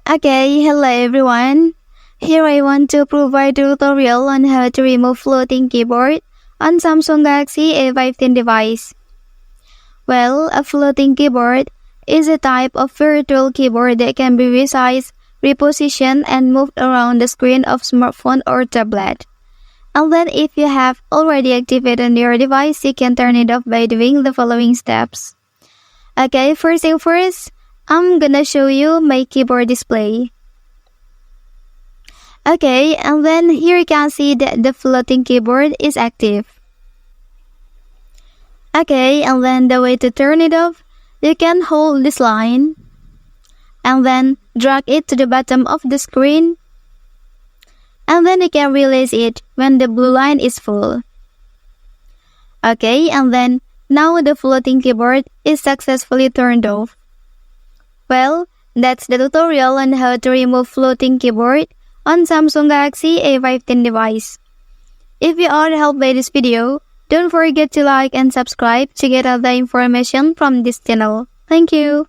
Okay, hello everyone. Here I want to provide a tutorial on how to remove floating keyboard on Samsung Galaxy A15 device. Well, a floating keyboard is a type of virtual keyboard that can be resized, repositioned, and moved around the screen of smartphone or tablet. And then if you have already activated your device, you can turn it off by doing the following steps. Okay, first thing first, I'm gonna show you my keyboard display. Okay, and then here you can see that the floating keyboard is active. Okay, and then the way to turn it off, you can hold this line and then drag it to the bottom of the screen, and then you can release it when the blue line is full. Okay, and then now the floating keyboard is successfully turned off. Well, that's the tutorial on how to remove floating keyboard on Samsung Galaxy A15 device. If you are helped by this video, don't forget to like and subscribe to get other information from this channel. Thank you.